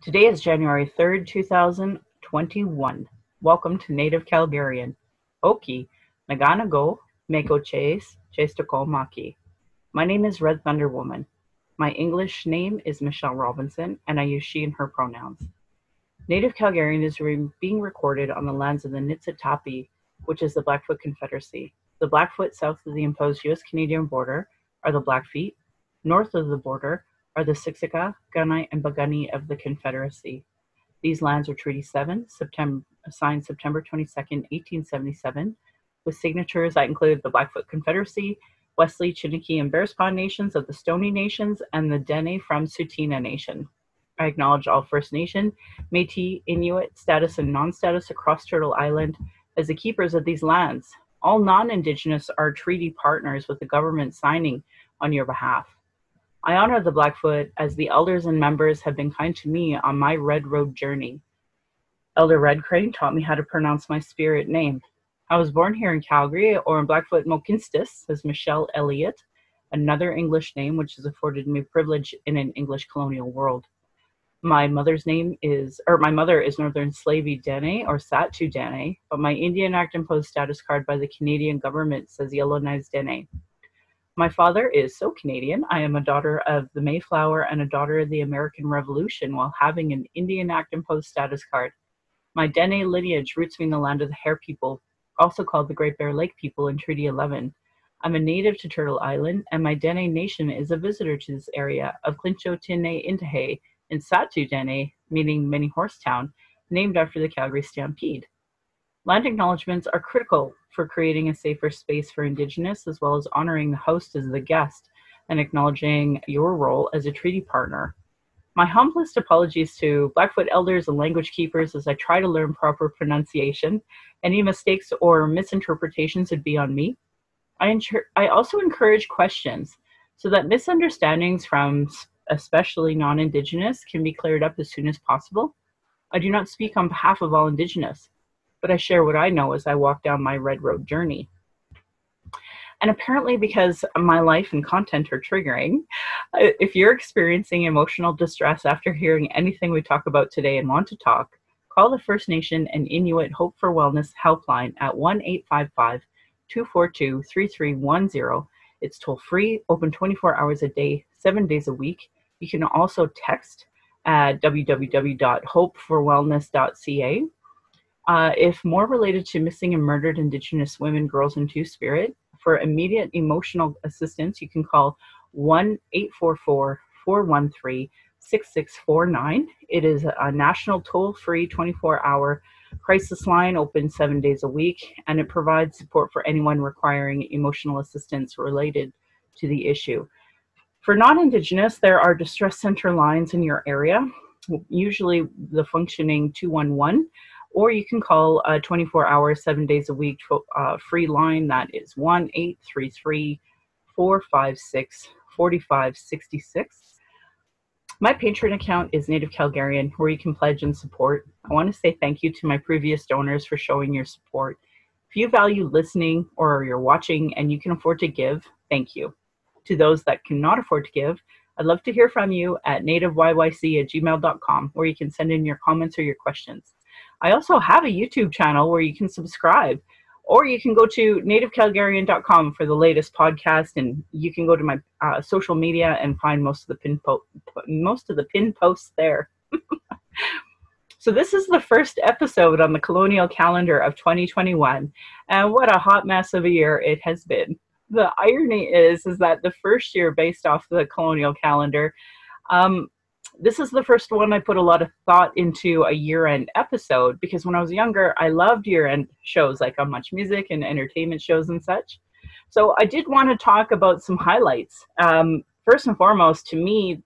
Today is January 3rd, 2021. Welcome to Native Calgarian. Oki, Naganago, Meko Chase, Chestoko Maki. My name is Red Thunder Woman. My English name is Michelle Robinson, and I use she and her pronouns. Native Calgarian is being recorded on the lands of the Niitsitapi, which is the Blackfoot Confederacy. The Blackfoot south of the imposed U.S.-Canadian border are the Blackfeet. North of the border are the Siksika, Gunai, and Bagani of the Confederacy. These lands are Treaty 7, signed September 22, 1877, with signatures that include the Blackfoot Confederacy, Wesley, Chiniki, and Bearspaw nations of the Stoney Nations, and the Dene from Tsuut'ina Nation. I acknowledge all First Nation, Métis, Inuit, status and non-status across Turtle Island as the keepers of these lands. All non-Indigenous are treaty partners with the government signing on your behalf. I honor the Blackfoot as the elders and members have been kind to me on my Red Road journey. Elder Red Crane taught me how to pronounce my spirit name. I was born here in Calgary, or in Blackfoot Mokinstis, as Michelle Elliott, another English name which has afforded me privilege in an English colonial world. My mother is Northern Slavey Dene or Satu Dene, but my Indian Act imposed status card by the Canadian government says Yellowknives Dene. My father is so Canadian. I am a daughter of the Mayflower and a daughter of the American Revolution while having an Indian Act imposed status card. My Dene lineage roots me in the land of the Hare people, also called the Great Bear Lake people in Treaty 11. I'm a native to Turtle Island, and my Dene nation is a visitor to this area of Clincho Tine Intahe in Satu Dene, meaning Many Horse Town, named after the Calgary Stampede. Land acknowledgements are critical for creating a safer space for Indigenous, as well as honoring the host as the guest and acknowledging your role as a treaty partner. My humblest apologies to Blackfoot elders and language keepers as I try to learn proper pronunciation. Any mistakes or misinterpretations would be on me. I also encourage questions so that misunderstandings from especially non-Indigenous can be cleared up as soon as possible. I do not speak on behalf of all Indigenous, but I share what I know as I walk down my Red Road journey. And apparently because my life and content are triggering, if you're experiencing emotional distress after hearing anything we talk about today and want to talk, call the First Nation and Inuit Hope for Wellness helpline at 1-855-242-3310. It's toll-free, open 24 hours a day, 7 days a week. You can also text at www.hopeforwellness.ca. If more related to missing and murdered Indigenous women, girls, and Two-Spirit, for immediate emotional assistance, you can call 1-844-413-6649. It is a national toll-free 24-hour crisis line, open 7 days a week, and it provides support for anyone requiring emotional assistance related to the issue. For non-Indigenous, there are distress center lines in your area, usually the functioning 211, or you can call a 24-hour, 7 days a week free line that is 1-833-456-4566. My Patreon account is Native Calgarian, where you can pledge and support. I want to say thank you to my previous donors for showing your support. If you value listening or you're watching and you can afford to give, thank you. To those that cannot afford to give, I'd love to hear from you at nativeyyc@gmail.com, where you can send in your comments or your questions. I also have a YouTube channel where you can subscribe, or you can go to nativecalgarian.com for the latest podcast, and you can go to my social media and find most of the pin posts there. So this is the first episode on the colonial calendar of 2021, and what a hot mess of a year it has been. The irony is that the first year based off the colonial calendar, this is the first one I put a lot of thought into a year-end episode, because when I was younger, I loved year-end shows like On Much Music and entertainment shows and such. So I did want to talk about some highlights. First and foremost, to me,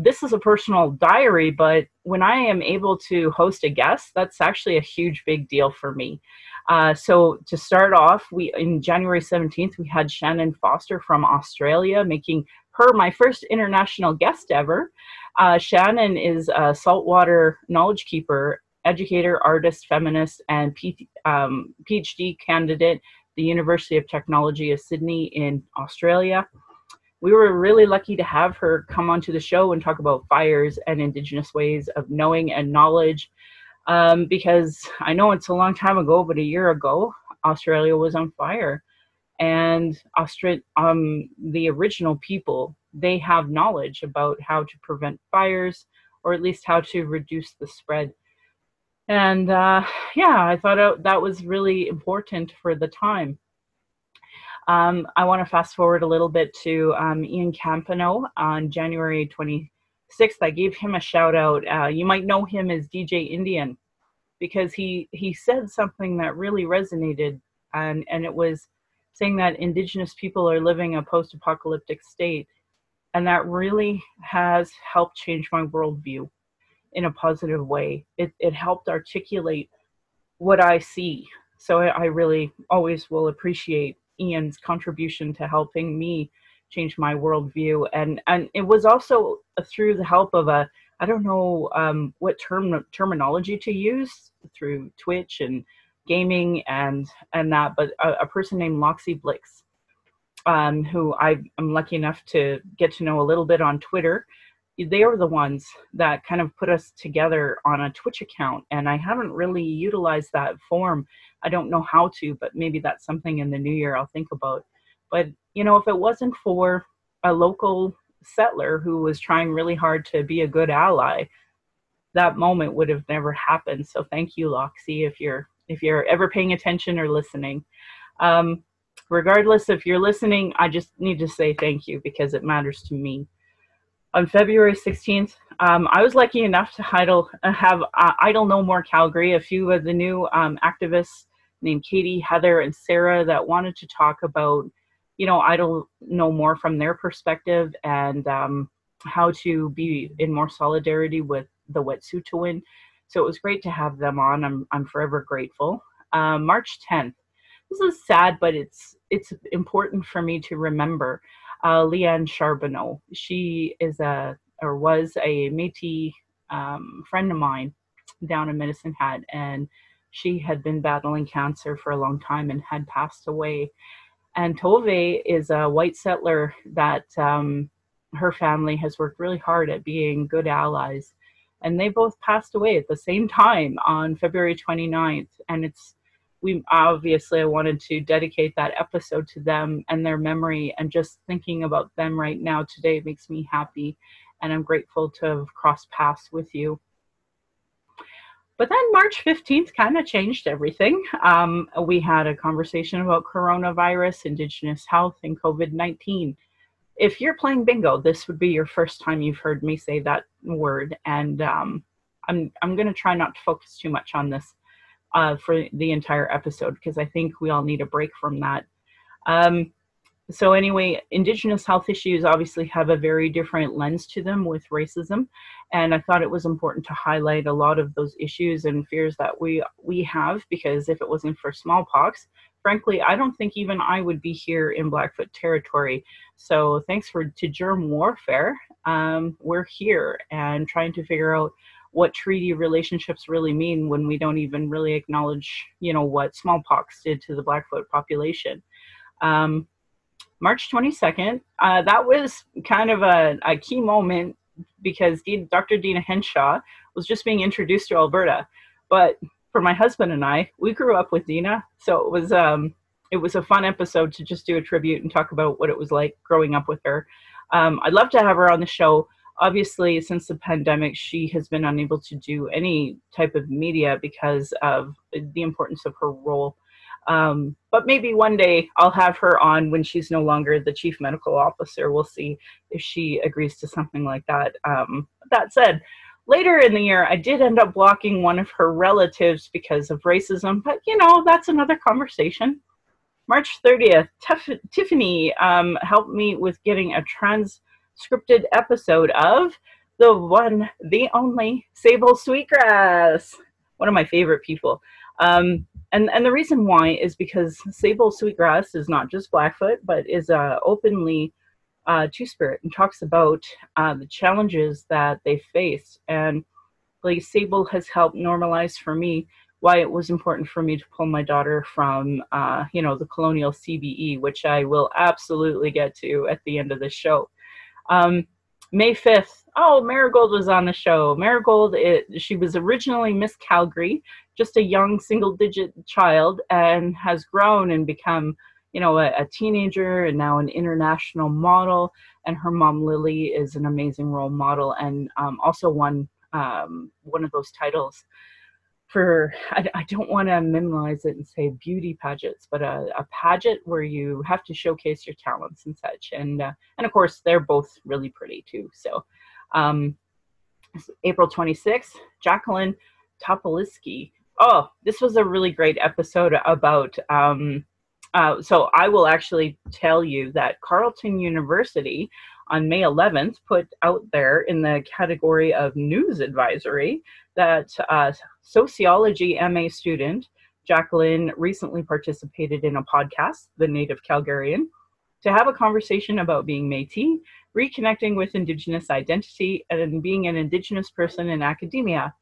this is a personal diary, but when I am able to host a guest, that's actually a huge, big deal for me. So to start off, in January 17th, we had Shannon Foster from Australia, making her my first international guest ever. Shannon is a saltwater knowledge keeper, educator, artist, feminist, and PhD candidate at the University of Technology of Sydney in Australia. we were really lucky to have her come onto the show and talk about fires and Indigenous ways of knowing and knowledge. Because I know it's a long time ago, but a year ago, Australia was on fire. And the original people, they have knowledge about how to prevent fires, or at least how to reduce the spread. And yeah, I thought that was really important for the time. I want to fast forward a little bit to Leanne Charbonneau on January 26th. I gave him a shout out. You might know him as DJ Indian, because he said something that really resonated, and it was saying that Indigenous people are living a post-apocalyptic state, and that really has helped change my worldview in a positive way. It helped articulate what I see. So I really always will appreciate Ian's contribution to helping me change my worldview. And it was also through the help of I don't know what terminology to use, through Twitch and gaming and that, but a person named Loxy Blix, who I'm lucky enough to get to know a little bit on Twitter. They are the ones that kind of put us together on a Twitch account, and I haven't really utilized that form. I don't know how to, but maybe that's something in the new year I'll think about. But, you know, if it wasn't for a local settler who was trying really hard to be a good ally, that moment would have never happened. So thank you, Loxy, if you're ever paying attention or listening. Regardless if you're listening, I just need to say thank you because it matters to me. On February 16th, I was lucky enough to have Idle No More Calgary, a few of the new activists named Katie, Heather, and Sarah that wanted to talk about, you know, Idle No More from their perspective, and how to be in more solidarity with the Wet'suwet'en. So it was great to have them on. I'm forever grateful. March 10th. This is sad, but it's important for me to remember. Leanne Charbonneau. She was a Métis friend of mine down in Medicine Hat, and she had been battling cancer for a long time and had passed away. And Tove is a white settler that her family has worked really hard at being good allies. And they both passed away at the same time on February 29th. And I wanted to dedicate that episode to them and their memory, and just thinking about them right now today makes me happy, and I'm grateful to have crossed paths with you. But then March 15th kind of changed everything. We had a conversation about coronavirus, Indigenous health, and COVID-19. If you're playing bingo, this would be your first time you've heard me say that word, and I'm going to try not to focus too much on this for the entire episode, because I think we all need a break from that. So anyway, Indigenous health issues obviously have a very different lens to them with racism, and I thought it was important to highlight a lot of those issues and fears that we have, because if it wasn't for smallpox, frankly, I don't think even I would be here in Blackfoot territory. So thanks to germ warfare, we're here and trying to figure out what treaty relationships really mean when we don't even really acknowledge, you know, what smallpox did to the Blackfoot population. March 22nd, that was kind of a key moment, because Dr. Dina Henshaw was just being introduced to Alberta. But for my husband and I, we grew up with Dina, so it was a fun episode to just do a tribute and talk about what it was like growing up with her. I'd love to have her on the show. Obviously, since the pandemic, she has been unable to do any type of media because of the importance of her role. But maybe one day I'll have her on when she's no longer the chief medical officer. We'll see if she agrees to something like that. That said, later in the year, I did end up blocking one of her relatives because of racism, but you know, that's another conversation. March 30th, Tiffany helped me with getting a transcripted episode of the one, the only Sable Sweetgrass, one of my favorite people. And the reason why is because Sable Sweetgrass is not just Blackfoot, but is openly Two-Spirit, and talks about the challenges that they face. And like Sable has helped normalize for me why it was important for me to pull my daughter from, the colonial CBE, which I will absolutely get to at the end of the show. May 5th. Oh, Marigold was on the show. Marigold, she was originally Miss Calgary, just a young single-digit child, and has grown and become, a teenager and now an international model. And her mom, Lily, is an amazing role model and also won one of those titles for, I don't want to minimize it and say beauty pageants, but a pageant where you have to showcase your talents and such. And of course, they're both really pretty too. So April 26th, Jacqueline Topoliski. Oh, this was a really great episode about, so I will actually tell you that Carleton University on May 11th put out there in the category of news advisory that sociology MA student Jacqueline recently participated in a podcast, The Native Calgarian, to have a conversation about being Métis, reconnecting with Indigenous identity, and being an Indigenous person in academia.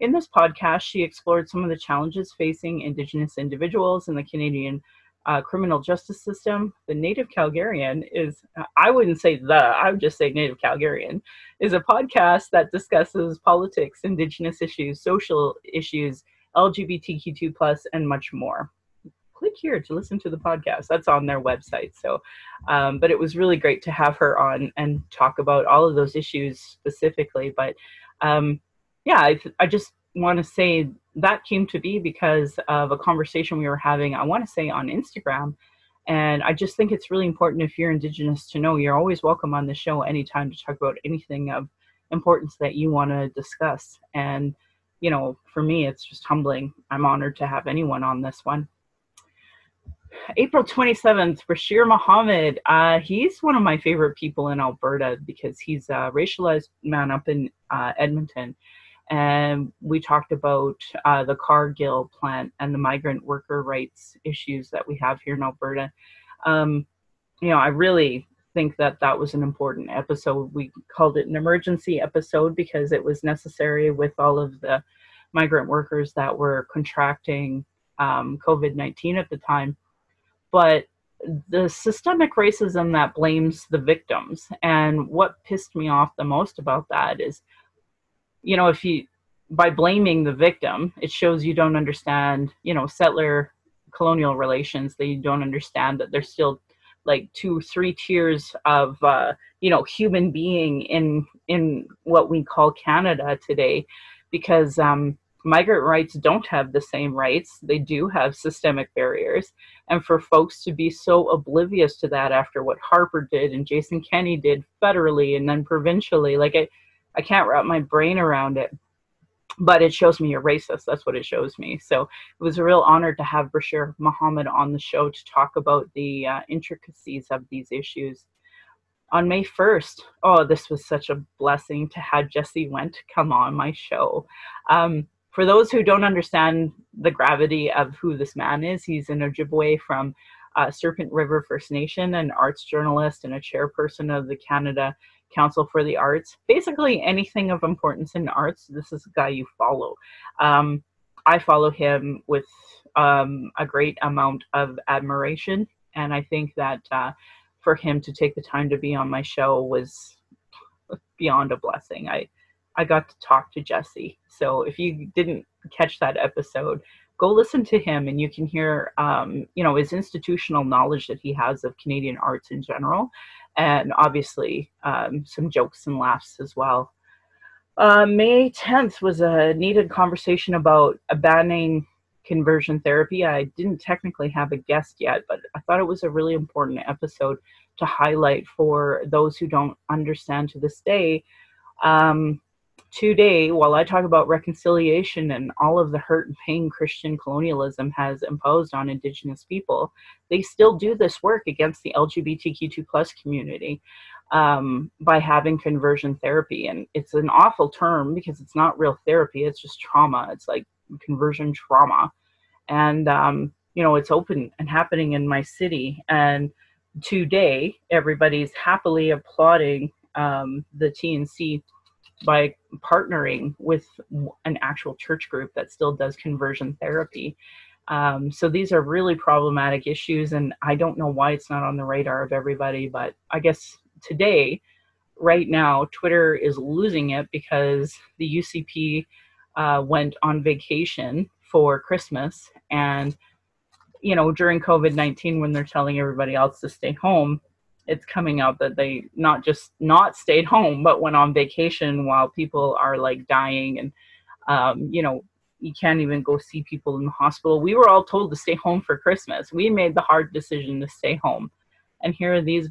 In this podcast, she explored some of the challenges facing Indigenous individuals in the Canadian criminal justice system. The Native Calgarian is, I wouldn't say I would just say Native Calgarian, is a podcast that discusses politics, Indigenous issues, social issues, LGBTQ2+, and much more. Click here to listen to the podcast. That's on their website. So, but it was really great to have her on and talk about all of those issues specifically. But I just want to say that came to be because of a conversation we were having, I want to say on Instagram. And I just think it's really important, if you're Indigenous, to know you're always welcome on the show anytime to talk about anything of importance that you want to discuss. And, for me, it's just humbling. I'm honored to have anyone on this one. April 27th, Bashir Muhammad. He's one of my favorite people in Alberta because he's a racialized man up in Edmonton. And we talked about the Cargill plant and the migrant worker rights issues that we have here in Alberta. I really think that was an important episode. We called it an emergency episode because it was necessary with all of the migrant workers that were contracting COVID-19 at the time. But the systemic racism that blames the victims, and what pissed me off the most about that is, by blaming the victim, it shows you don't understand, settler colonial relations. They don't understand that there's still like 2-3 tiers of, human being in what we call Canada today, because migrant rights don't have the same rights. They do have systemic barriers. And for folks to be so oblivious to that after what Harper did and Jason Kenney did federally and then provincially, I can't wrap my brain around it. But it shows me you're racist. That's what it shows me. So it was a real honor to have Bashir Muhammad on the show to talk about the intricacies of these issues. On May 1st, this was such a blessing to have Jesse Wendt come on my show. For those who don't understand the gravity of who this man is, he's an Ojibwe from Serpent River First Nation, an arts journalist and a chairperson of the Canada Council for the Arts. Basically anything of importance in arts, this is a guy you follow. I follow him with a great amount of admiration, and I think that for him to take the time to be on my show was beyond a blessing. I got to talk to Jesse. So if you didn't catch that episode, go listen to him and you can hear, his institutional knowledge that he has of Canadian arts in general. And obviously some jokes and laughs as well. May 10th was a needed conversation about banning conversion therapy. I didn't technically have a guest yet, but I thought it was a really important episode to highlight for those who don't understand to this day. Today, while I talk about reconciliation and all of the hurt and pain Christian colonialism has imposed on Indigenous people, they still do this work against the LGBTQ2+ community by having conversion therapy. And it's an awful term because it's not real therapy, it's just trauma. It's like conversion trauma. And, it's open and happening in my city. And today, everybody's happily applauding the TNC by partnering with an actual church group that still does conversion therapy. So these are really problematic issues, and I don't know why it's not on the radar of everybody, but I guess today, right now, Twitter is losing it because the UCP went on vacation for Christmas, and during COVID-19, when they're telling everybody else to stay home, it's coming out that they not just not stayed home, but went on vacation while people are like dying. And, you can't even go see people in the hospital. We were all told to stay home for Christmas. We made the hard decision to stay home. And here are these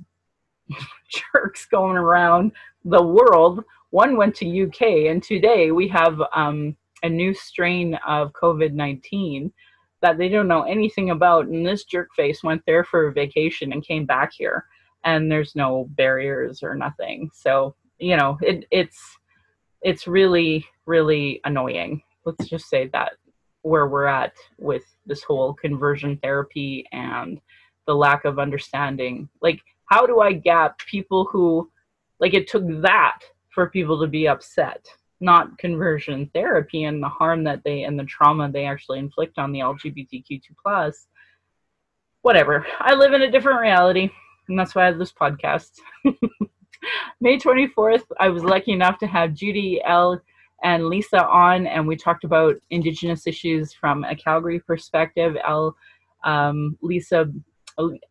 jerks going around the world. One went to UK, and today we have a new strain of COVID-19 that they don't know anything about, and this jerk face went there for a vacation and came back here, and there's no barriers or nothing. So it's really, really annoying. Let's just say that, where we're at with this whole conversion therapy and the lack of understanding. Like, how do I gap people who, like, it took that for people to be upset, not conversion therapy and the harm that they, and the trauma they actually inflict on the LGBTQ2+. Whatever. I live in a different reality, and that's why I have this podcast. May 24th, I was lucky enough to have Judy, Elle, and Lisa on, and we talked about Indigenous issues from a Calgary perspective. Elle, Lisa,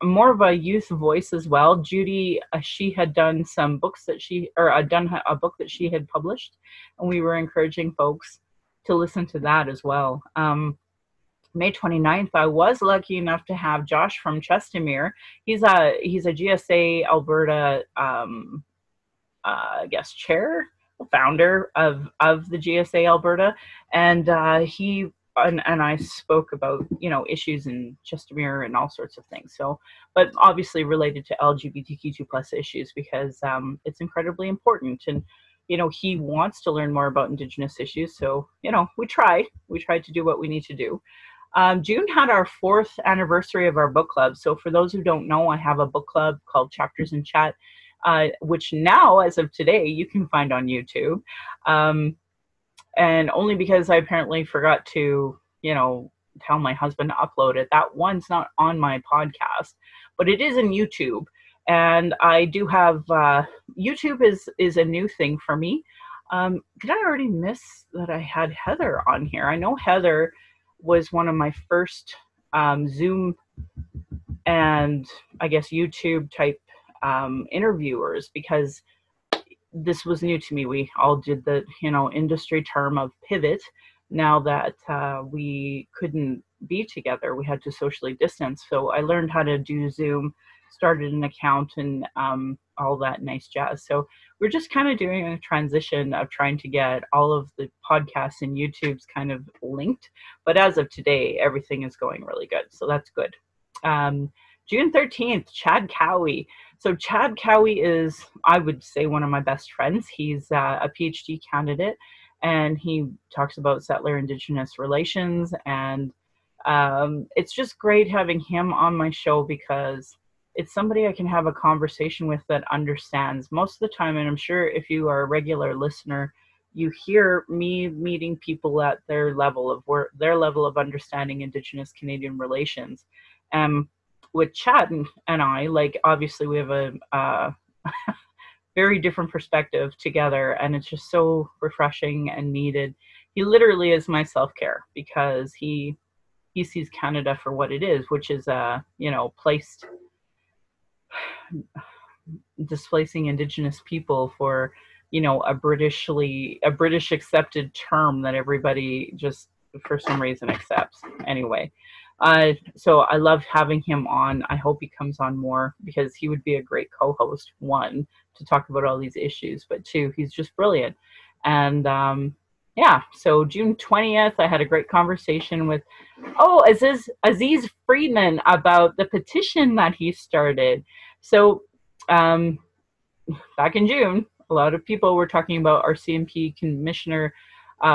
more of a youth voice as well. Judy, she had done some books that done a book that she had published, and we were encouraging folks to listen to that as well. May 29th, I was lucky enough to have Josh from Chestermere. He's a GSA Alberta, I guess, founder of the GSA Alberta, and he and I spoke about issues in Chestermere and all sorts of things. So, but obviously related to LGBTQ2+ issues, because it's incredibly important. And he wants to learn more about Indigenous issues. So we tried to do what we need to do. June had our 4th anniversary of our book club. So for those who don't know, I have a book club called Chapters in Chat, which now, as of today, you can find on YouTube. And only because I apparently forgot to, tell my husband to upload it. That one's not on my podcast, but it is in YouTube. And I do have, YouTube is a new thing for me. Did I already miss that I had Heather on here? I know Heather was one of my first Zoom and I guess YouTube type interviewers, because this was new to me. We all did the industry term of pivot. Now that we couldn't be together, we had to socially distance. So I learned how to do Zoom, started an account, and all that nice jazz. So we're just kind of doing a transition of trying to get all of the podcasts and YouTube's kind of linked. But as of today, everything is going really good. So that's good. June 13th, Chad Cowie. So Chad Cowie is, I would say, one of my best friends. He's a PhD candidate, and he talks about settler Indigenous relations. And it's just great having him on my show, because it's somebody I can have a conversation with that understands most of the time. And I'm sure if you are a regular listener, you hear me meeting people at their level of understanding Indigenous Canadian relations. With Chad and I, like, obviously we have a very different perspective together, and it's just so refreshing and needed. He literally is my self-care, because he sees Canada for what it is, which is displacing Indigenous people for a British accepted term that everybody just for some reason accepts. Anyway, so I love having him on. I hope he comes on more, because he would be a great co-host, one, to talk about all these issues, but two, he's just brilliant. And yeah, so June 20th, I had a great conversation with Aziz Friedman about the petition that he started. So back in June, a lot of people were talking about RCMP Commissioner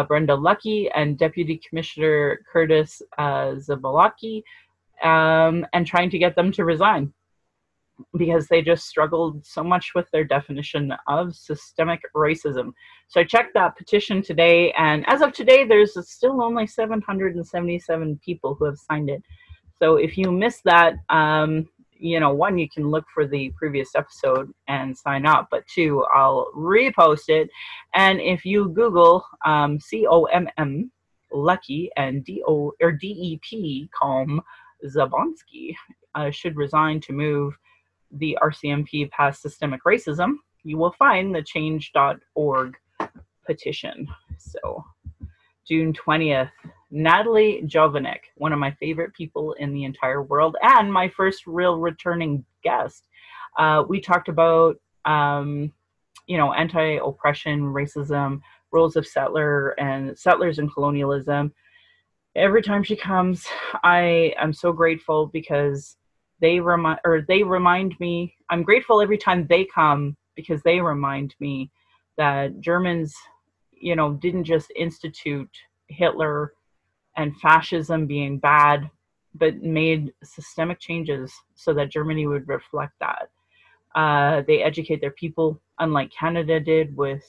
Brenda Lucki and Deputy Commissioner Curtis Zabalaki, and trying to get them to resign. because they just struggled so much with their definition of systemic racism. So I checked that petition today, and as of today, there's still only 777 people who have signed it. So if you missed that, one, you can look for the previous episode and sign up, but two, I'll repost it. And if you Google COMM Lucky and DEP Calm Zabonsky should resign to move the RCMP past systemic racism, you will find the change.org petition. So June 20th, Natalie Jovanik, one of my favorite people in the entire world and my first real returning guest. We talked about, anti-oppression, racism, roles of settlers and colonialism. Every time she comes, I am so grateful because they remind me, I'm grateful every time they come because they remind me that Germans, didn't just institute Hitler and fascism being bad, but made systemic changes so that Germany would reflect that. They educate their people, unlike Canada did with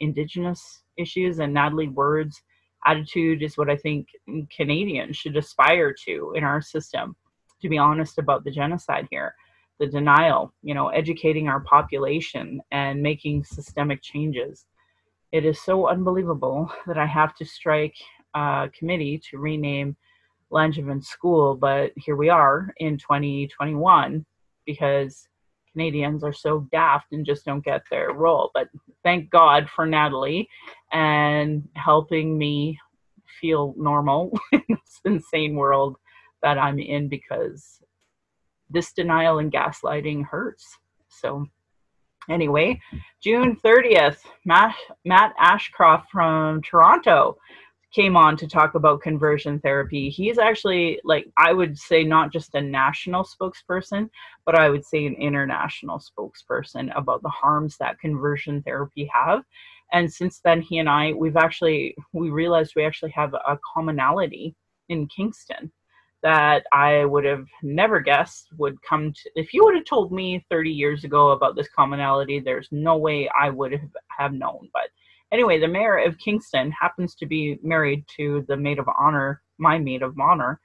Indigenous issues, and Natalie Word's attitude is what I think Canadians should aspire to in our system, to be honest about the genocide here, the denial, educating our population and making systemic changes. It is so unbelievable that I have to strike a committee to rename Langevin School, but here we are in 2021 because Canadians are so daft and just don't get their role. But thank God for Natalie and helping me feel normal in this insane world that I'm in, because this denial and gaslighting hurts. So anyway, June 30th, Matt Ashcroft from Toronto came on to talk about conversion therapy. He's actually, I would say, not just a national spokesperson, but I would say an international spokesperson about the harms that conversion therapy have. And since then, he and I, we realized we actually have a commonality in Kingston that I would have never guessed would come to. If you would have told me 30 years ago about this commonality, there's no way I would have known. But anyway, the mayor of Kingston happens to be married to the maid of honor, my maid of honor.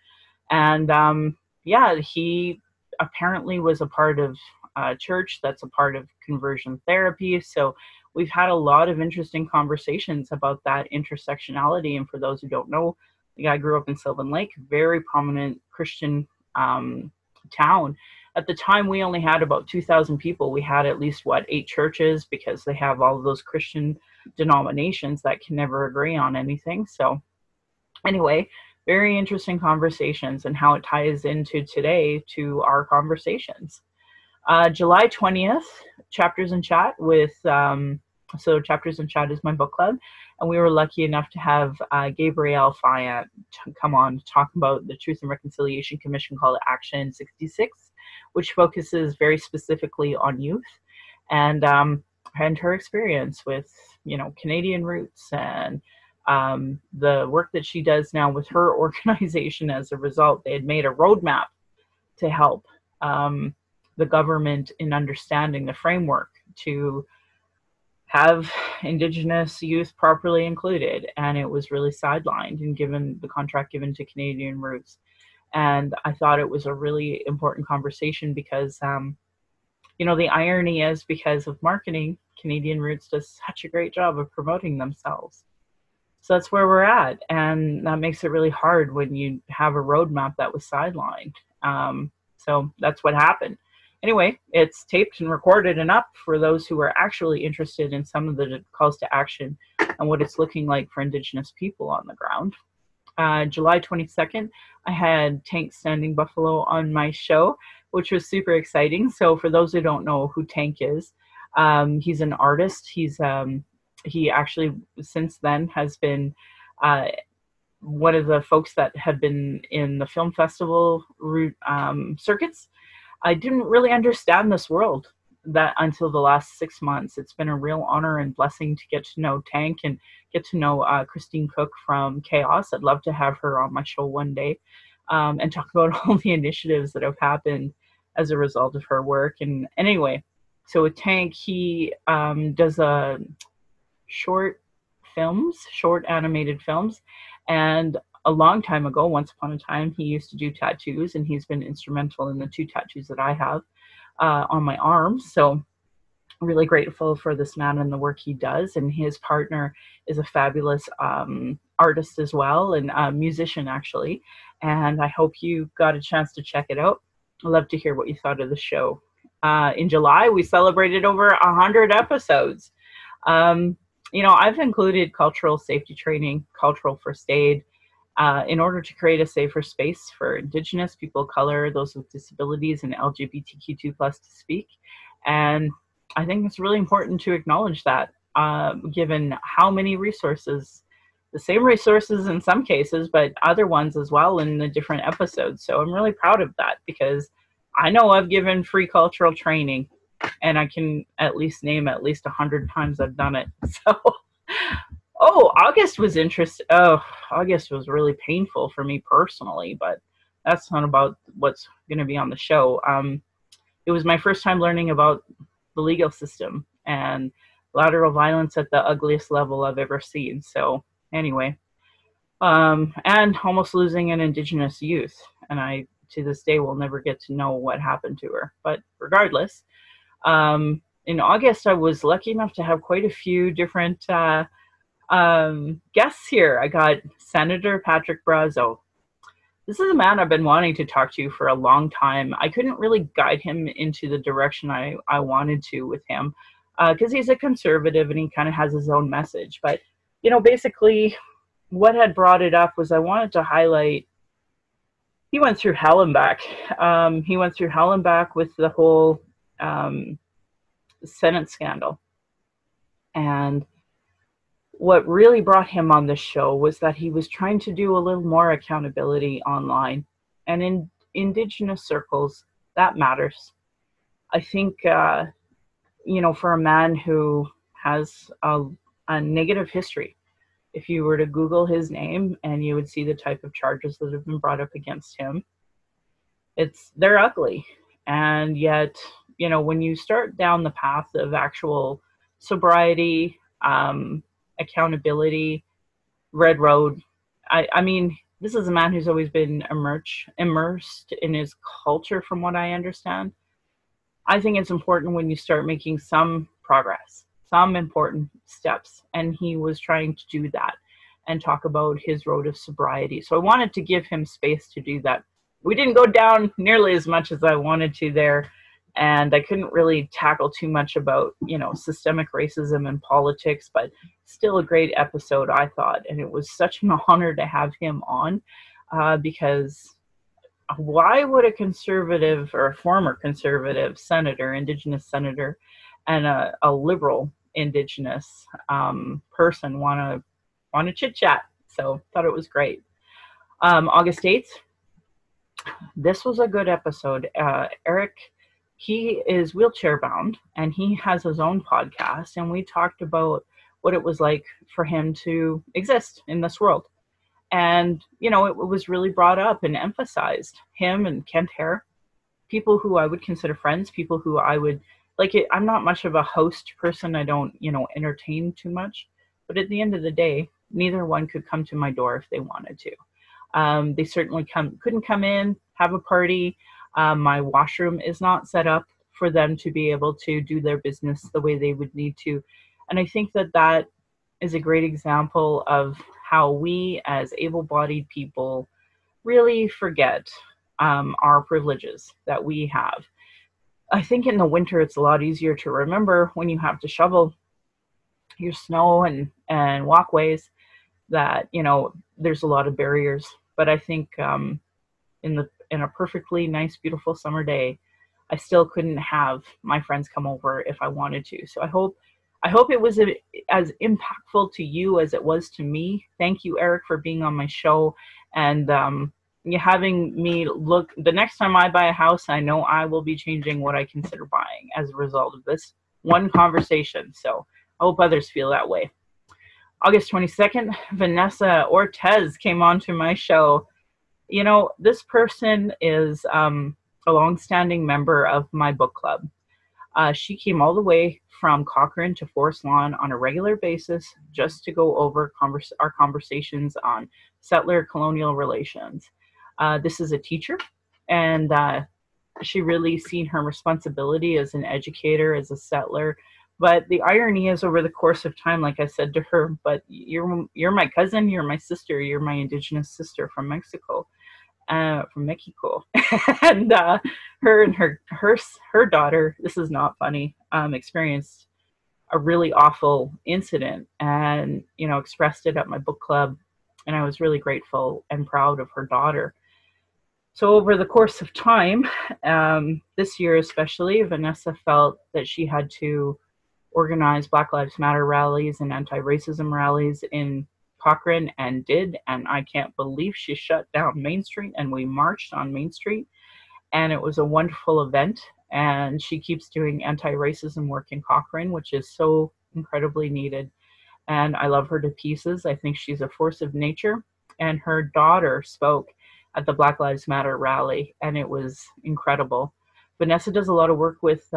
And he apparently was a part of a church that's a part of conversion therapy. So we've had a lot of interesting conversations about that intersectionality. And for those who don't know, the guy grew up in Sylvan Lake, very prominent Christian town. At the time, we only had about 2,000 people. We had at least, 8 churches, because they have all of those Christian denominations that can never agree on anything. So anyway, very interesting conversations and how it ties into today to our conversations. July 20th, Chapters in Chat with, so Chapters in Chat is my book club, and we were lucky enough to have Gabrielle Fayette come on to talk about the Truth and Reconciliation Commission Call to Action 66, which focuses very specifically on youth and her experience with, Canadian roots and the work that she does now with her organization. As a result, they had made a roadmap to help the government in understanding the framework to have Indigenous youth properly included, and it was really sidelined and given the contract given to Canadian Roots. And I thought it was a really important conversation because, the irony is, because of marketing, Canadian Roots does such a great job of promoting themselves. So that's where we're at, and that makes it really hard when you have a roadmap that was sidelined. So that's what happened. Anyway, it's taped and recorded and up for those who are actually interested in some of the calls to action and what it's looking like for Indigenous people on the ground. July 22nd, I had Tank Standing Buffalo on my show, which was super exciting. So for those who don't know who Tank is, he's an artist. He actually since then has been one of the folks that have been in the film festival circuits. I didn't really understand this world that until the last 6 months. It's been a real honor and blessing to get to know Tank and get to know Christine Cook from Chaos. I'd love to have her on my show one day and talk about all the initiatives that have happened as a result of her work. And anyway, so with Tank, he does short animated films. And a long time ago, once upon a time, he used to do tattoos, and he's been instrumental in the 2 tattoos that I have on my arms. So really grateful for this man and the work he does. And his partner is a fabulous artist as well, and a musician actually. And I hope you got a chance to check it out. I'd love to hear what you thought of the show. In July, we celebrated over 100 episodes. I've included cultural safety training, cultural first aid, in order to create a safer space for Indigenous people of color, those with disabilities, and LGBTQ2+ to speak. And I think it's really important to acknowledge that, given how many resources, the same resources in some cases, but other ones as well in the different episodes. So I'm really proud of that, because I know I've given free cultural training, and I can at least name at least 100 times I've done it. So, August was August was really painful for me personally, but that's not about what's going to be on the show. It was my first time learning about the legal system and lateral violence at the ugliest level I've ever seen. So anyway, and almost losing an Indigenous youth. And I, to this day, will never get to know what happened to her. But regardless, in August, I was lucky enough to have quite a few different guests here. I got Senator Patrick Brazeau. This is a man I've been wanting to talk to for a long time. I couldn't really guide him into the direction I wanted to with him, because he's a conservative and he kind of has his own message. But, basically what had brought it up was I wanted to highlight, he went through hell and back. He went through hell and back with the whole Senate scandal. And what really brought him on the show was that he was trying to do a little more accountability online. And in Indigenous circles, that matters. I think, for a man who has a negative history, if you were to Google his name, and you would see the type of charges that have been brought up against him, they're ugly. And yet, when you start down the path of actual sobriety, accountability, red road, I mean, this is a man who's always been immersed in his culture, from what I understand. I think it's important when you start making some progress, some important steps, and he was trying to do that and talk about his road of sobriety. So I wanted to give him space to do that. We didn't go down nearly as much as I wanted to there, and I couldn't really tackle too much about, systemic racism and politics, but still a great episode, I thought. And it was such an honor to have him on, because why would a conservative or a former conservative senator, Indigenous senator, and a liberal Indigenous person want to chit chat? So thought it was great. August 8th, this was a good episode. Eric, he is wheelchair bound, and he has his own podcast, and we talked about what it was like for him to exist in this world. And, it was really brought up and emphasized. Him and Kent Hare, people who I would consider friends, people who I would, I'm not much of a host person. I don't, entertain too much. But at the end of the day, neither one could come to my door if they wanted to. They certainly couldn't come in, have a party. My washroom is not set up for them to be able to do their business the way they would need to. And I think that is a great example of how we as able-bodied people really forget our privileges that we have. I think in the winter it's a lot easier to remember when you have to shovel your snow and walkways that, there's a lot of barriers. But I think in a perfectly nice, beautiful summer day, I still couldn't have my friends come over if I wanted to. So I hope it was as impactful to you as it was to me. Thank you, Eric, for being on my show, and having me look. The next time I buy a house, I know I will be changing what I consider buying as a result of this one conversation. So I hope others feel that way. August 22nd, Vanessa Ortez came on to my show. This person is a longstanding member of my book club. She came all the way from Cochrane to Forest Lawn on a regular basis just to go over our conversations on settler colonial relations. This is a teacher, and she really seen her responsibility as an educator, as a settler. But the irony is, over the course of time, like I said to her, but you're my cousin, you're my sister, you're my indigenous sister from Mexico, and her and her daughter. This is not funny. Experienced a really awful incident, and expressed it at my book club, and I was really grateful and proud of her daughter. So over the course of time, this year especially, Vanessa felt that she had to organize Black Lives Matter rallies and anti-racism rallies in Cochrane, and did. And I can't believe she shut down Main Street, and we marched on Main Street. And it was a wonderful event. And she keeps doing anti-racism work in Cochrane, which is so incredibly needed. And I love her to pieces. I think she's a force of nature. And her daughter spoke at the Black Lives Matter rally, and it was incredible. Vanessa does a lot of work with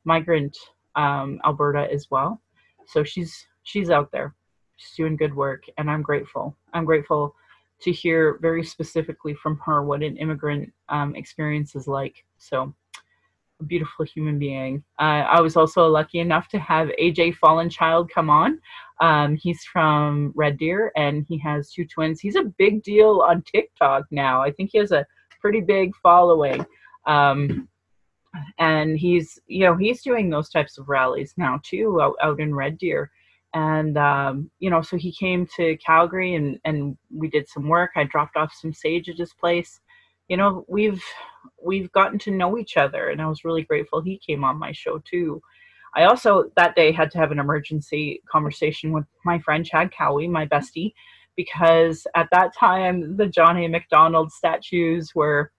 migrant Alberta as well. So she's out there. She's doing good work, and I'm grateful. I'm grateful to hear very specifically from her what an immigrant experience is like. So a beautiful human being. I was also lucky enough to have AJ Fallen Child come on. He's from Red Deer, and he has 2 twins. He's a big deal on TikTok now. I think he has a pretty big following. And he's doing those types of rallies now too, out in Red Deer. And so he came to Calgary, and we did some work. I dropped off some sage at his place. We've gotten to know each other, and I was really grateful he came on my show too. I also that day had to have an emergency conversation with my friend Chad Cowie, my bestie, because at that time the John A. Macdonald statues were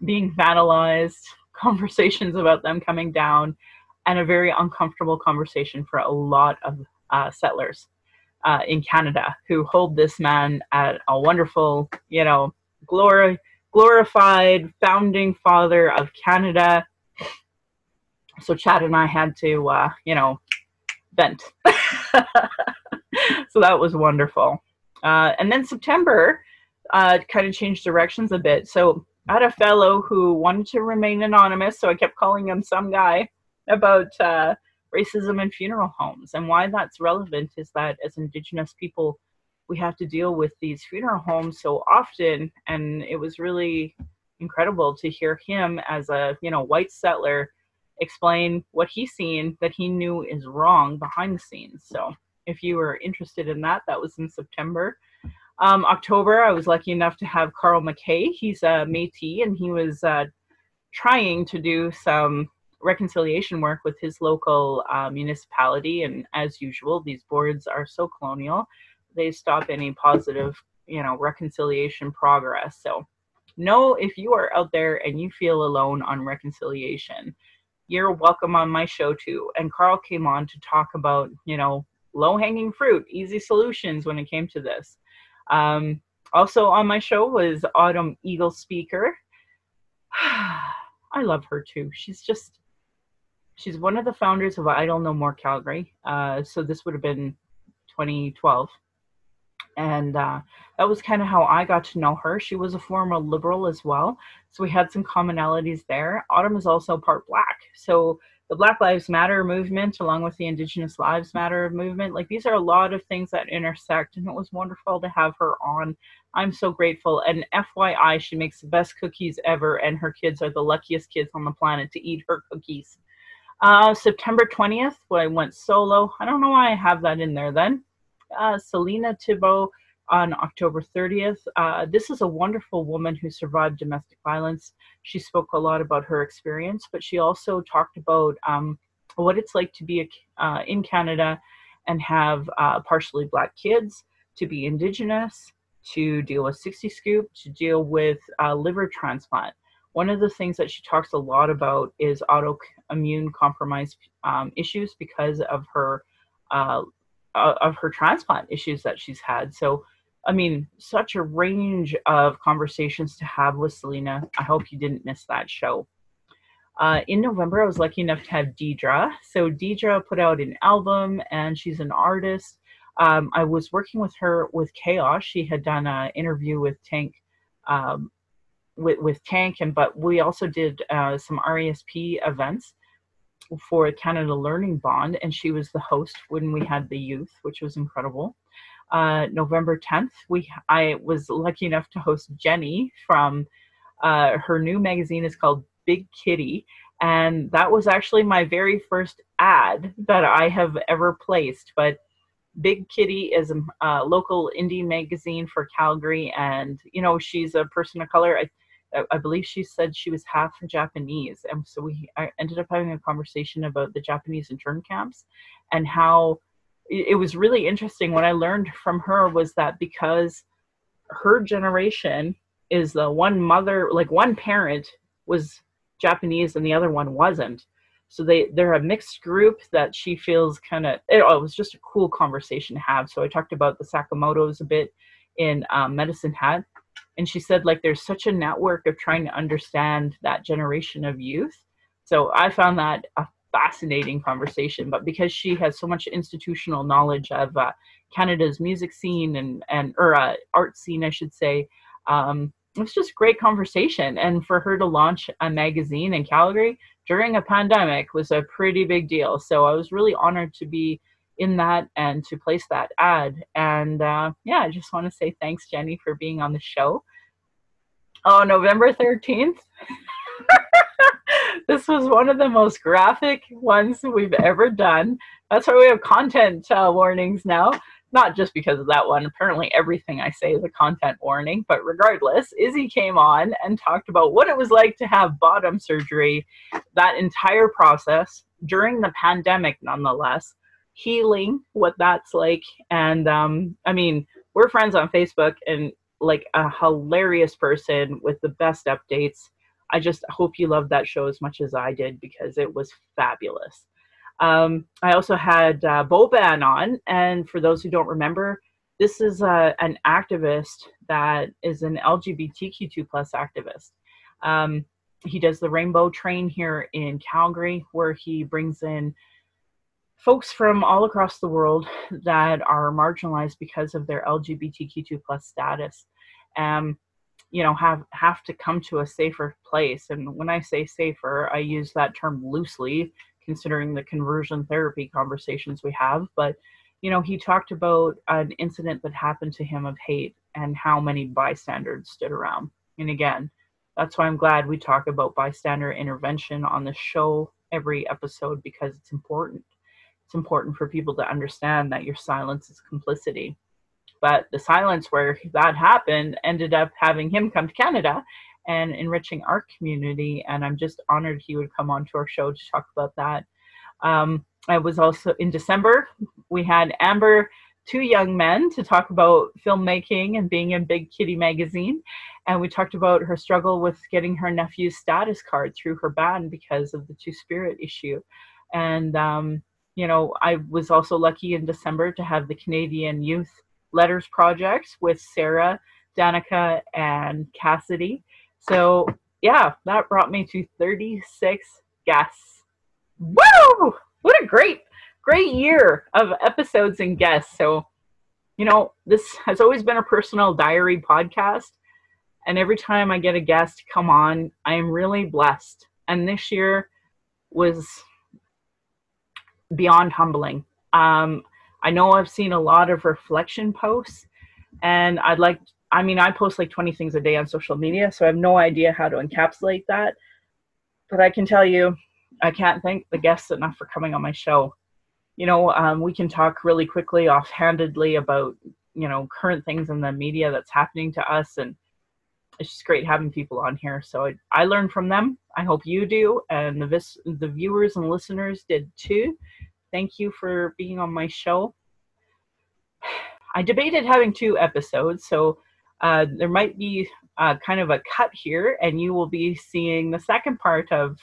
being vandalized, conversations about them coming down, and a very uncomfortable conversation for a lot of settlers in Canada who hold this man at a wonderful, glorified founding father of Canada. So Chad and I had to, vent. So that was wonderful. And then September kind of changed directions a bit. So I had a fellow who wanted to remain anonymous, so I kept calling him some guy, about racism in funeral homes. And why that's relevant is that as Indigenous people, we have to deal with these funeral homes so often. And it was really incredible to hear him as a white settler explain what he's seen that he knew is wrong behind the scenes. So if you were interested in that, that was in September. October, I was lucky enough to have Carl McKay. He's a Métis, and he was trying to do some reconciliation work with his local municipality. And as usual, these boards are so colonial, they stop any positive, reconciliation progress. So know if you are out there and you feel alone on reconciliation, you're welcome on my show too. And Carl came on to talk about, low-hanging fruit, easy solutions when it came to this. Also on my show was Autumn Eagle Speaker. I love her too. She's one of the founders of Idle No More Calgary. So this would have been 2012. And that was kind of how I got to know her. She was a former Liberal as well, so we had some commonalities there. Autumn is also part Black. So the Black Lives Matter movement, along with the Indigenous Lives Matter movement, these are a lot of things that intersect, and it was wonderful to have her on. I'm so grateful. And FYI, she makes the best cookies ever, and her kids are the luckiest kids on the planet to eat her cookies. September 20th, when I went solo, I don't know why I have that in there then. Selena Tibo on October 30th. This is a wonderful woman who survived domestic violence. She spoke a lot about her experience, but she also talked about what it's like to be in Canada and have partially Black kids, to be Indigenous, to deal with 60 scoop, to deal with liver transplant. One of the things that she talks a lot about is autoimmune compromise issues because of her transplant issues that she's had. So, such a range of conversations to have with Selena. I hope you didn't miss that show. In November, I was lucky enough to have Deidre. So Deidre put out an album, and she's an artist. I was working with her with Chaos. She had done an interview with Tank, um, with Tank, but we also did some RESP events for Canada Learning Bond, and she was the host when we had the youth, which was incredible. November 10th, I was lucky enough to host Jenny from her new magazine is called Big Kitty, and that was actually my very first ad that I have ever placed. But Big Kitty is a local indie magazine for Calgary, and she's a person of color. I believe she said she was half Japanese, and so I ended up having a conversation about the Japanese intern camps and how it was really interesting. What I learned from her was that because her generation is the one mother, like one parent was Japanese and the other one wasn't. So they're a mixed group that she feels kind of, it was just a cool conversation to have. So I talked about the Sakamotos a bit in Medicine Hat. And she said, like, there's such a network of trying to understand that generation of youth. So I found that a fascinating conversation. But because she has so much institutional knowledge of Canada's music scene or art scene, I should say, it was just great conversation. And for her to launch a magazine in Calgary during a pandemic was a pretty big deal. So I was really honored to be in that and to place that ad. And I just want to say thanks, Jenny, for being on the show. Oh, November 13th. This was one of the most graphic ones we've ever done. That's why we have content warnings now. Not just because of that one. Apparently everything I say is a content warning. But regardless, Izzy came on and talked about what it was like to have bottom surgery, that entire process during the pandemic, nonetheless, healing, what that's like. And we're friends on Facebook, and like a hilarious person with the best updates. I just hope you loved that show as much as I did, because it was fabulous. I also had Boban on, and for those who don't remember, this is an activist that is an LGBTQ2+ activist. He does the Rainbow Train here in Calgary, where he brings in folks from all across the world that are marginalized because of their LGBTQ2+ status. Have to come to a safer place. And when I say safer, I use that term loosely, considering the conversion therapy conversations we have. But, he talked about an incident that happened to him of hate and how many bystanders stood around. And again, that's why I'm glad we talk about bystander intervention on the show every episode, because it's important. It's important for people to understand that your silence is complicity. But the silence where that happened ended up having him come to Canada and enriching our community. And I'm just honored he would come on to our show to talk about that. I was also in December, we had Amber, two young men, to talk about filmmaking and being in Big Kitty magazine. And we talked about her struggle with getting her nephew's status card through her band because of the Two-Spirit issue. And, I was also lucky in December to have the Canadian Youth Letters Project with Sarah, Danica, and Cassidy. So yeah, that brought me to 36 guests. Woo! What a great year of episodes and guests. So, this has always been a personal diary podcast. And every time I get a guest come on, I am really blessed. And this year was beyond humbling. I know I've seen a lot of reflection posts, and I post like 20 things a day on social media, so I have no idea how to encapsulate that. But I can tell you, I can't thank the guests enough for coming on my show. We can talk really quickly, offhandedly about, current things in the media that's happening to us, and it's just great having people on here. So I learned from them. I hope you do, and the viewers and listeners did too. Thank you for being on my show. I debated having 2 episodes, so there might be kind of a cut here, and you will be seeing the second part of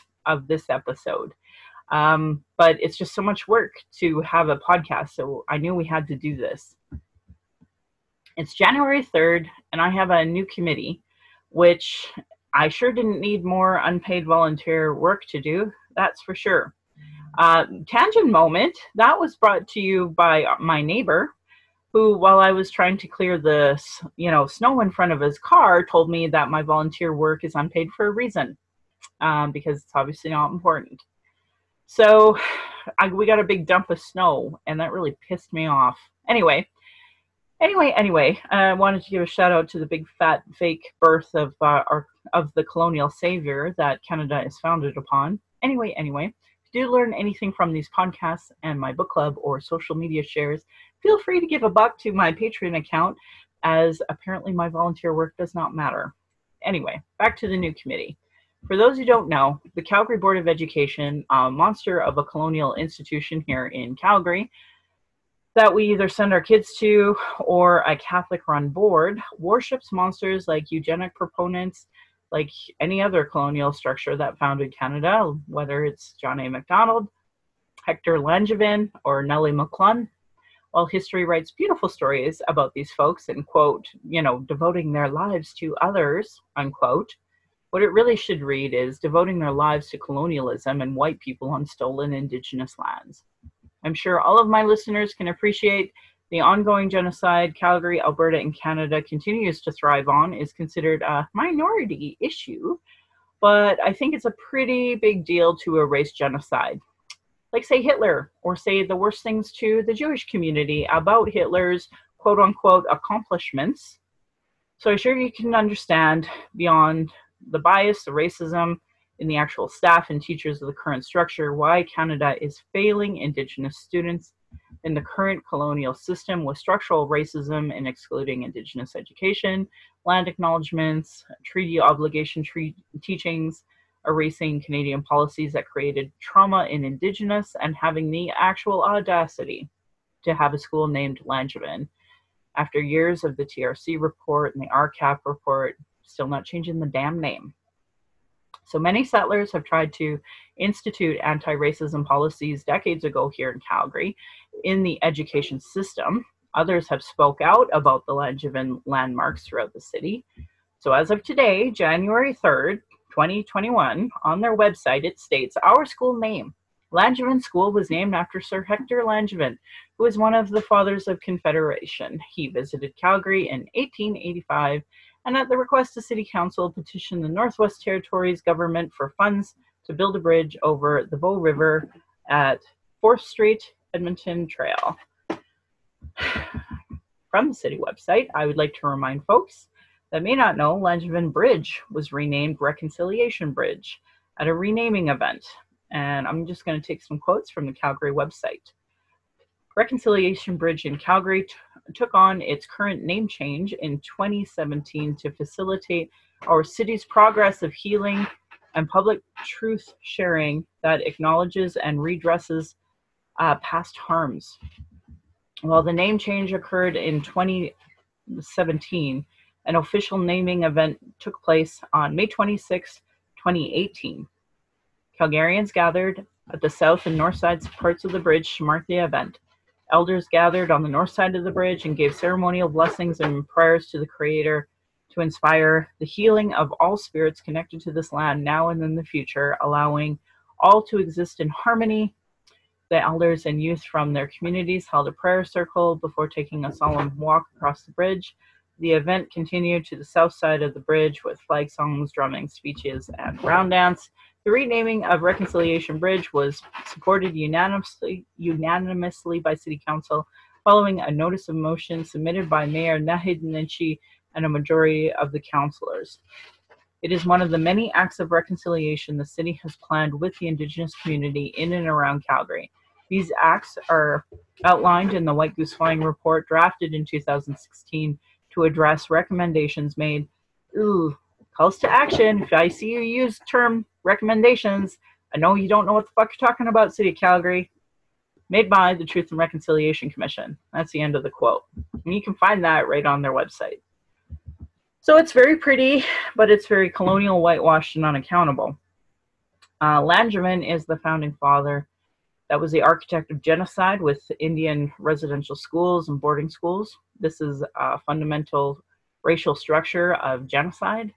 this episode. But it's just so much work to have a podcast, so I knew we had to do this. It's January 3rd, and I have a new committee, which I sure didn't need more unpaid volunteer work to do, that's for sure. Tangent moment, that was brought to you by my neighbor, who, while I was trying to clear the snow in front of his car, told me that my volunteer work is unpaid for a reason, because it's obviously not important. So we got a big dump of snow, and that really pissed me off. Anyway, I wanted to give a shout out to the big fat fake birth of the colonial savior that Canada is founded upon. Anyway, if you do learn anything from these podcasts and my book club or social media shares, feel free to give a buck to my Patreon account, as apparently my volunteer work does not matter. Anyway, back to the new committee. For those who don't know, the Calgary Board of Education, a monster of a colonial institution here in Calgary, that we either send our kids to or a Catholic-run board, worships monsters like eugenic proponents, like any other colonial structure that founded Canada, whether it's John A. Macdonald, Hector Langevin, or Nellie McClung. While history writes beautiful stories about these folks and, quote, devoting their lives to others, unquote, what it really should read is devoting their lives to colonialism and white people on stolen Indigenous lands. I'm sure all of my listeners can appreciate the ongoing genocide Calgary, Alberta, and Canada continues to thrive on is considered a minority issue, but I think it's a pretty big deal to erase genocide. Like, say, Hitler, or say the worst things to the Jewish community about Hitler's quote-unquote accomplishments. So I'm sure you can understand, beyond the bias, the racism in the actual staff and teachers of the current structure, why Canada is failing Indigenous students in the current colonial system with structural racism in excluding Indigenous education, land acknowledgements, treaty obligation teachings, erasing Canadian policies that created trauma in Indigenous, and having the actual audacity to have a school named Langevin. After years of the TRC report and the RCAP report, still not changing the damn name. So many settlers have tried to institute anti-racism policies decades ago here in Calgary in the education system. Others have spoke out about the Langevin landmarks throughout the city. So as of today, January 3rd, 2021, on their website it states, our school name, Langevin School, was named after Sir Hector Langevin, who was one of the fathers of Confederation. He visited Calgary in 1885 and at the request of City Council petitioned the Northwest Territories government for funds to build a bridge over the Bow River at 4th Street, Edmonton Trail. From the city website, I would like to remind folks that may not know, Langevin Bridge was renamed Reconciliation Bridge at a renaming event. And I'm just going to take some quotes from the Calgary website. Reconciliation Bridge in Calgary took on its current name change in 2017 to facilitate our city's progress of healing and public truth sharing that acknowledges and redresses past harms. While the name change occurred in 2017, an official naming event took place on May 26, 2018. Calgarians gathered at the south and north sides parts of the bridge to mark the event. Elders gathered on the north side of the bridge and gave ceremonial blessings and prayers to the Creator to inspire the healing of all spirits connected to this land now and in the future, allowing all to exist in harmony. The elders and youth from their communities held a prayer circle before taking a solemn walk across the bridge. The event continued to the south side of the bridge with flag songs, drumming, speeches, and round dance. The renaming of Reconciliation Bridge was supported unanimously by City Council following a notice of motion submitted by Mayor Nahid Ninchi and a majority of the councillors. It is one of the many acts of reconciliation the city has planned with the Indigenous community in and around Calgary. These acts are outlined in the White Goose Flying Report drafted in 2016 to address recommendations made. Calls to action. If I see you use term recommendations, I know you don't know what the fuck you're talking about, City of Calgary. Made by the Truth and Reconciliation Commission. That's the end of the quote. And you can find that right on their website. So it's very pretty, but it's very colonial, whitewashed, and unaccountable. Langevin is the founding father that was the architect of genocide with Indian residential schools and boarding schools. This is a fundamental racial structure of genocide.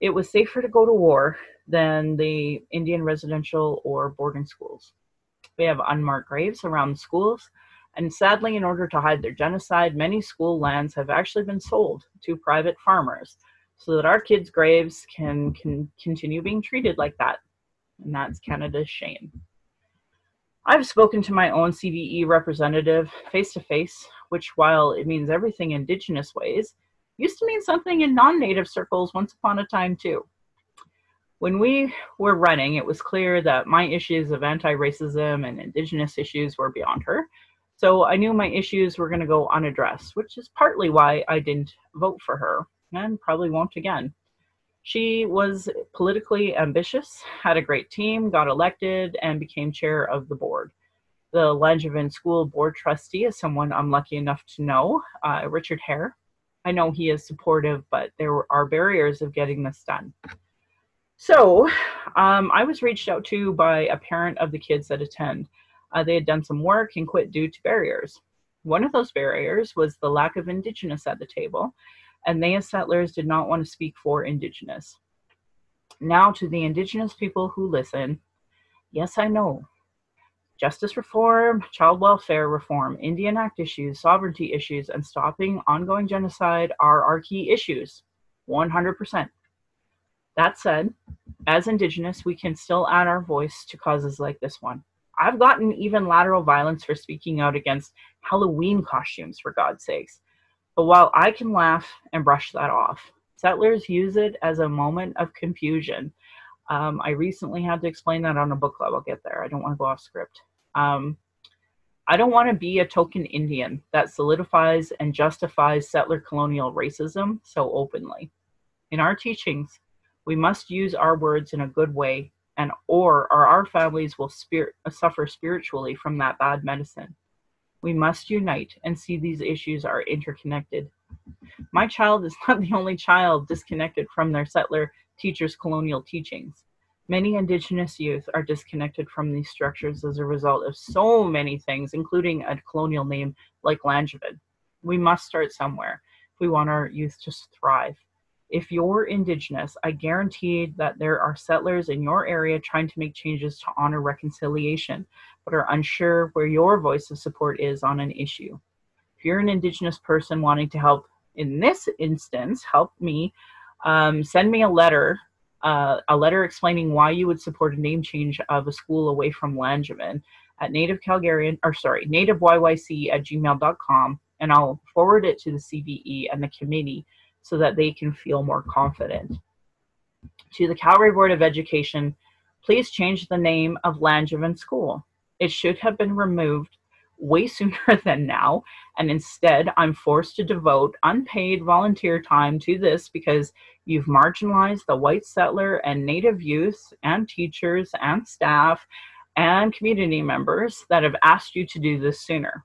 It was safer to go to war than the Indian residential or boarding schools. We have unmarked graves around the schools, and sadly, in order to hide their genocide, many school lands have actually been sold to private farmers so that our kids' graves can continue being treated like that. And that's Canada's shame. I've spoken to my own CBE representative face to face, which, while it means everything Indigenous ways, used to mean something in non-Native circles once upon a time too. When we were running, it was clear that my issues of anti-racism and Indigenous issues were beyond her, so I knew my issues were going to go unaddressed, which is partly why I didn't vote for her, and probably won't again. She was politically ambitious, had a great team, got elected, and became chair of the board. The Langevin School Board trustee is someone I'm lucky enough to know, Richard Hare. I know he is supportive, but there are barriers of getting this done. So I was reached out to by a parent of the kids that attend. They had done some work and quit due to barriers. One of those barriers was the lack of Indigenous at the table, and they as settlers did not want to speak for Indigenous. Now to the Indigenous people who listen, yes, I know. Justice reform, child welfare reform, Indian Act issues, sovereignty issues, and stopping ongoing genocide are our key issues, 100%. That said, as Indigenous, we can still add our voice to causes like this one. I've gotten even lateral violence for speaking out against Halloween costumes, for God's sakes. But while I can laugh and brush that off, settlers use it as a moment of confusion. I recently had to explain that on a book club. I'll get there. I don't want to go off script. I don't want to be a token Indian that solidifies and justifies settler colonial racism so openly. In our teachings, we must use our words in a good way, or our families will suffer spiritually from that bad medicine. We must unite and see these issues are interconnected. My child is not the only child disconnected from their settler teachers' colonial teachings. Many Indigenous youth are disconnected from these structures as a result of so many things, including a colonial name like Langevin. We must start somewhere if we want our youth to thrive. If you're Indigenous, I guarantee that there are settlers in your area trying to make changes to honor reconciliation, but are unsure where your voice of support is on an issue. If you're an Indigenous person wanting to help, in this instance, help me, send me a letter explaining why you would support a name change of a school away from Langevin at nativeyyc@gmail.com, and I'll forward it to the CBE and the committee so that they can feel more confident. To the Calgary Board of Education, please change the name of Langevin School. It should have been removed way sooner than now, and instead I'm forced to devote unpaid volunteer time to this because you've marginalized the white settler and Native youth and teachers and staff and community members that have asked you to do this sooner.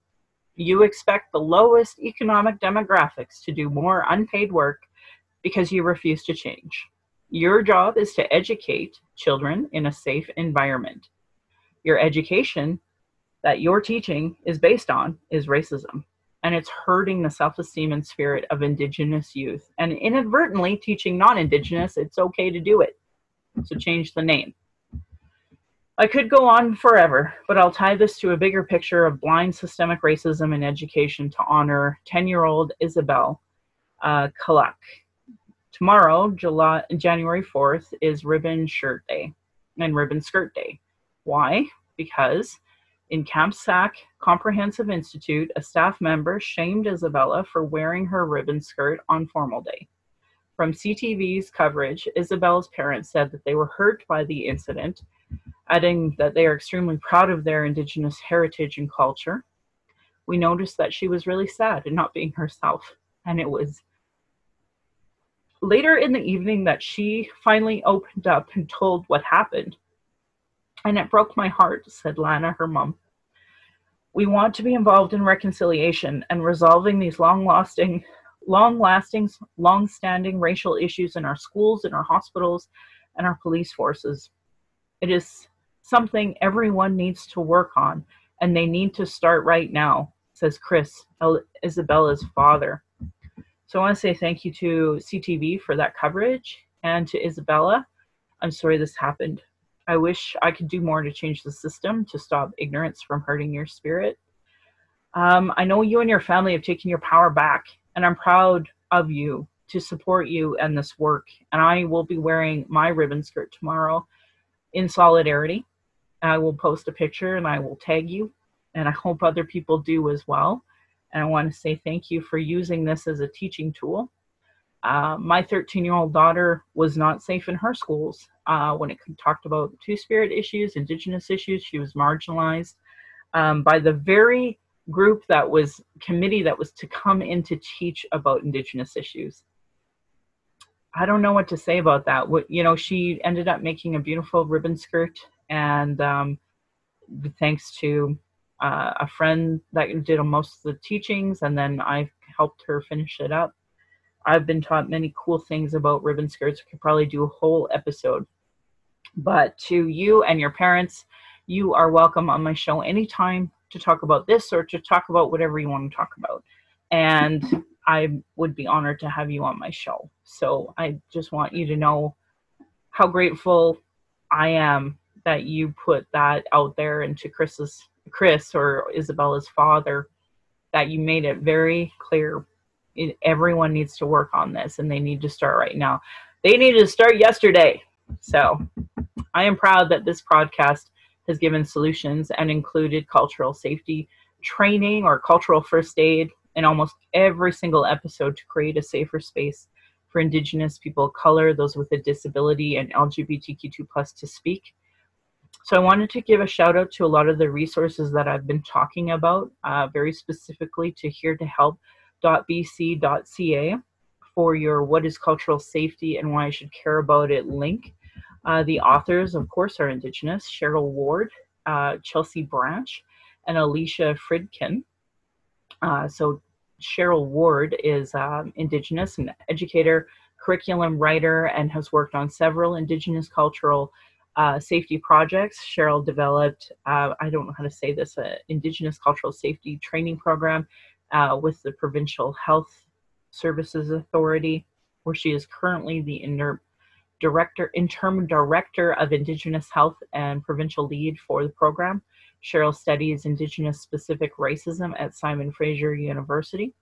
You expect the lowest economic demographics to do more unpaid work because you refuse to change. Your job is to educate children in a safe environment. Your education that you're teaching is based on is racism, and it's hurting the self-esteem and spirit of Indigenous youth, and inadvertently teaching non-Indigenous it's okay to do it. So change the name. I could go on forever, but I'll tie this to a bigger picture of blind systemic racism in education to honor 10-year-old Isabel Callout. Tomorrow, January 4th, is Ribbon Shirt Day and Ribbon Skirt Day. Why? Because in Camp Sack Comprehensive Institute, a staff member shamed Isabella for wearing her ribbon skirt on formal day. From CTV's coverage, Isabella's parents said that they were hurt by the incident, adding that they are extremely proud of their Indigenous heritage and culture. We noticed that she was really sad and not being herself, and it was later in the evening that she finally opened up and told what happened. And it broke my heart, said Lana, her mom. We want to be involved in reconciliation and resolving these long-standing racial issues in our schools, in our hospitals, and our police forces. It is something everyone needs to work on, and they need to start right now, says Chris, Isabella's father. So I want to say thank you to CTV for that coverage. And to Isabella, I'm sorry this happened. I wish I could do more to change the system to stop ignorance from hurting your spirit. I know you and your family have taken your power back, and I'm proud of you to support you and this work. And I will be wearing my ribbon skirt tomorrow in solidarity. I will post a picture and I will tag you, and I hope other people do as well. And I want to say thank you for using this as a teaching tool. My 13-year-old daughter was not safe in her schools when it talked about Two-Spirit issues, Indigenous issues. She was marginalized by the very committee that was to come in to teach about Indigenous issues. I don't know what to say about that. She ended up making a beautiful ribbon skirt, and thanks to a friend that did most of the teachings, and then I helped her finish it up. I've been taught many cool things about ribbon skirts. I could probably do a whole episode. But to you and your parents, you are welcome on my show anytime to talk about this or to talk about whatever you want to talk about. And I would be honored to have you on my show. So I just want you to know how grateful I am that you put that out there, and to Chris or Isabella's father, that you made it very clear. Everyone needs to work on this, and they need to start right now. They needed to start yesterday. So I am proud that this podcast has given solutions and included cultural safety training or cultural first aid in almost every single episode to create a safer space for Indigenous people of color, those with a disability, and LGBTQ2+ to speak. So I wanted to give a shout out to a lot of the resources that I've been talking about, very specifically to herettohelp.bc.ca for your What is Cultural Safety and Why I Should Care About It link. The authors, of course, are Indigenous: Cheryl Ward, Chelsea Branch, and Alicia Fridkin. So Cheryl Ward is Indigenous, an educator, curriculum writer, and has worked on several Indigenous cultural safety projects. Cheryl developed, I don't know how to say this, Indigenous Cultural Safety Training Program with the Provincial Health Services Authority, where she is currently the interim director of Indigenous Health and provincial lead for the program. Cheryl studies Indigenous specific racism at Simon Fraser University.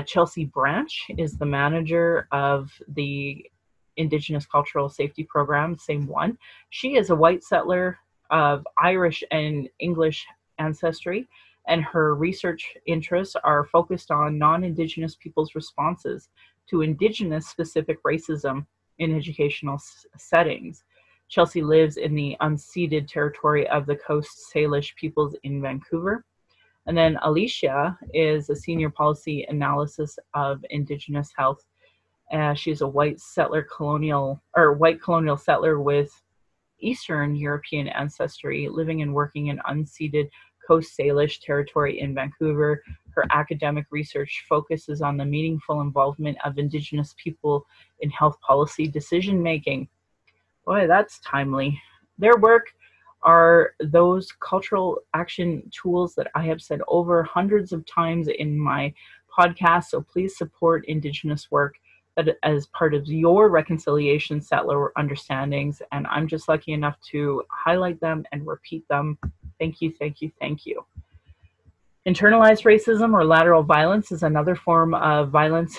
Chelsea Branch is the manager of the Indigenous Cultural Safety Program, same one. She is a white settler of Irish and English ancestry, and her research interests are focused on non-Indigenous people's responses to Indigenous specific racism in educational settings. Chelsea lives in the unceded territory of the Coast Salish peoples in Vancouver. And then Alicia is a senior policy analysis of Indigenous health. She's a white colonial settler with Eastern European ancestry, living and working in unceded Coast Salish territory in Vancouver. Her academic research focuses on the meaningful involvement of Indigenous people in health policy decision-making. Boy, that's timely. Their work are those cultural action tools that I have said over hundreds of times in my podcast, so please support Indigenous work that as part of your reconciliation settler understandings, and I'm just lucky enough to highlight them and repeat them. Thank you, thank you, thank you. Internalized racism or lateral violence is another form of violence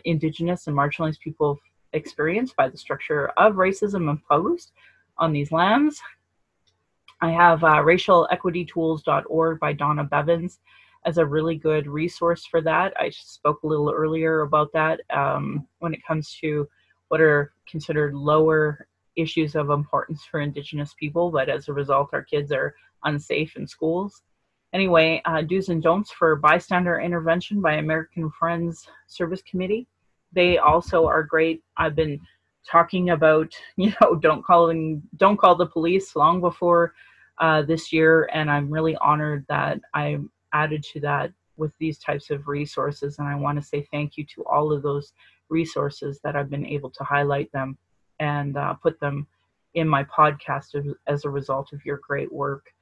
Indigenous and marginalized people experience by the structure of racism imposed on these lands. I have racialequitytools.org by Donna Bevins as a really good resource for that. I spoke a little earlier about that when it comes to what are considered lower issues of importance for Indigenous people, but as a result, our kids are unsafe in schools. Anyway, Do's and Don'ts for Bystander Intervention by American Friends Service Committee. They also are great. I've been talking about, don't call the police long before this year, and I'm really honored that I'm added to that with these types of resources, and I want to say thank you to all of those resources that I've been able to highlight them and put them in my podcast as a result of your great work.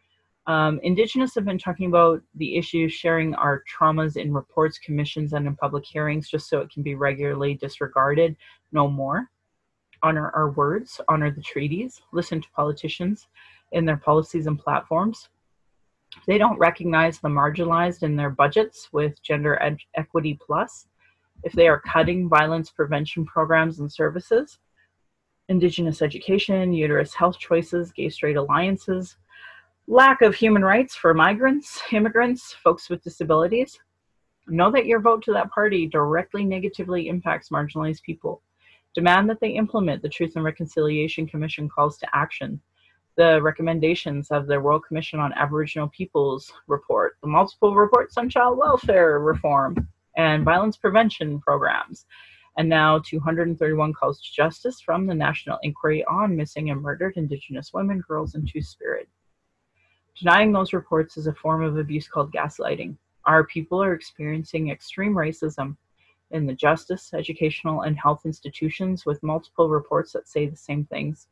Indigenous have been talking about the issues, sharing our traumas in reports, commissions, and in public hearings, just so it can be regularly disregarded no more. honor our words, honor the treaties, listen to politicians in their policies and platforms. If they don't recognize the marginalized in their budgets with gender equity plus, if they are cutting violence prevention programs and services, Indigenous education, uterus health choices, gay-straight alliances, lack of human rights for migrants, immigrants, folks with disabilities, know that your vote to that party directly negatively impacts marginalized people. Demand that they implement the Truth and Reconciliation Commission calls to action, the recommendations of the Royal Commission on Aboriginal Peoples report, the multiple reports on child welfare reform and violence prevention programs, and now 231 calls to justice from the National Inquiry on Missing and Murdered Indigenous Women, Girls, and Two-Spirit. Denying those reports is a form of abuse called gaslighting. Our people are experiencing extreme racism in the justice, educational, and health institutions with multiple reports that say the same things.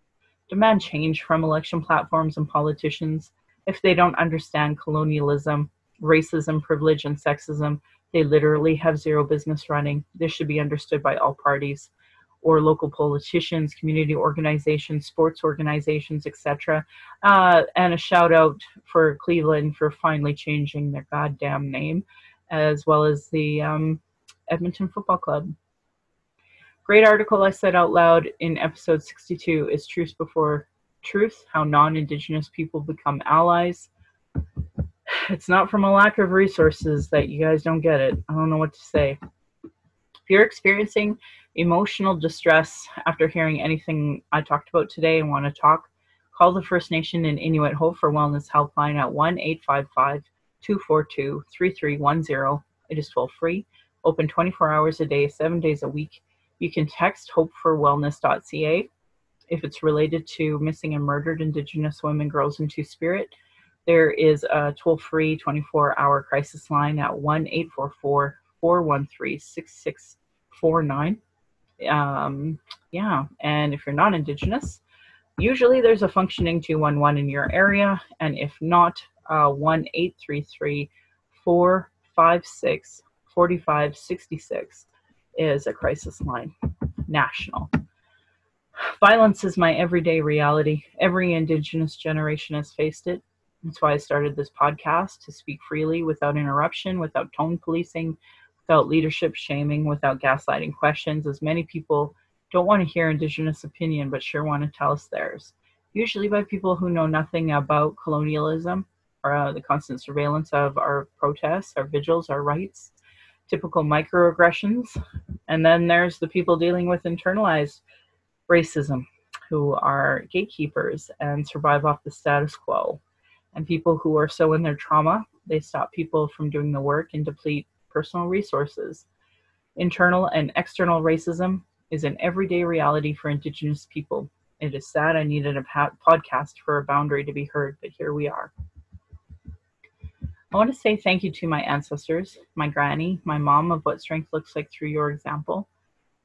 Demand change from election platforms and politicians. If they don't understand colonialism, racism, privilege, and sexism, they literally have zero business running. This should be understood by all parties, or local politicians, community organizations, sports organizations, etc. And a shout out for Cleveland for finally changing their goddamn name, as well as the Edmonton Football Club. Great article I said out loud in episode 62 is Truth Before Truth, How Non-Indigenous People Become Allies. It's not from a lack of resources that you guys don't get it. I don't know what to say. If you're experiencing emotional distress after hearing anything I talked about today and want to talk, call the First Nation and Inuit Hope for Wellness helpline at 1-855-242-3310. It is toll-free, open 24 hours a day, 7 days a week. You can text hopeforwellness.ca. If it's related to missing and murdered Indigenous women, girls, and Two-Spirit, there is a toll-free 24-hour crisis line at 1-844-413-6649. And if you're not Indigenous, usually there's a functioning 211 in your area, and if not, 1-833-456-4566 is a crisis line, national. Violence is my everyday reality. Every Indigenous generation has faced it. That's why I started this podcast, to speak freely without interruption, without tone policing, without leadership shaming, without gaslighting questions, as many people don't want to hear Indigenous opinion, but sure want to tell us theirs. Usually by people who know nothing about colonialism or the constant surveillance of our protests, our vigils, our rights, typical microaggressions. And then there's the people dealing with internalized racism, who are gatekeepers and survive off the status quo. And people who are so in their trauma, they stop people from doing the work and deplete personal resources. Internal and external racism is an everyday reality for Indigenous people. It is sad I needed a podcast for a boundary to be heard, but here we are. I want to say thank you to my ancestors, my granny, my mom, of what strength looks like through your example.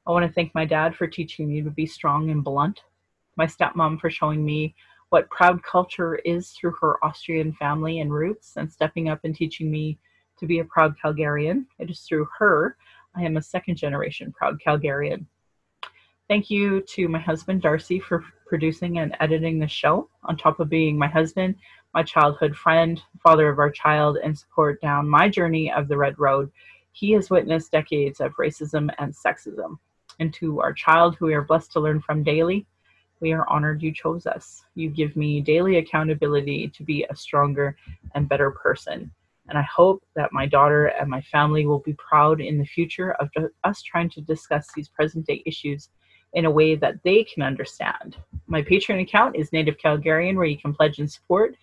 I want to thank my dad for teaching me to be strong and blunt, my stepmom for showing me what proud culture is through her Austrian family and roots, and stepping up and teaching me to be a proud Calgarian. It is through her I am a second-generation proud Calgarian. Thank you to my husband, Darcy, for producing and editing the show, on top of being my husband, my childhood friend, father of our child, and support down my journey of the Red Road. He has witnessed decades of racism and sexism. And to our child, who we are blessed to learn from daily, we are honored you chose us. You give me daily accountability to be a stronger and better person. And I hope that my daughter and my family will be proud in the future of us trying to discuss these present day issues in a way that they can understand. My Patreon account is Native Calgarian, where you can pledge and support.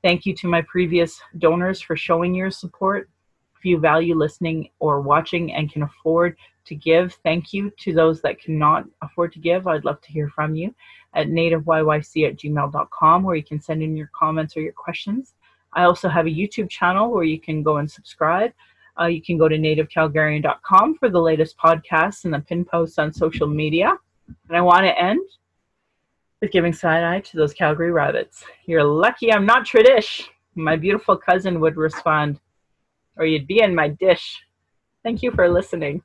Thank you to my previous donors for showing your support. If you value listening or watching and can afford to give, thank you. To those that cannot afford to give, I'd love to hear from you at nativeyyc@gmail.com, where you can send in your comments or your questions. I also have a YouTube channel where you can go and subscribe. You can go to nativecalgarian.com for the latest podcasts and the pin posts on social media. And I want to end with giving side-eye to those Calgary rabbits. You're lucky I'm not Tradish. My beautiful cousin would respond, or you'd be in my dish. Thank you for listening.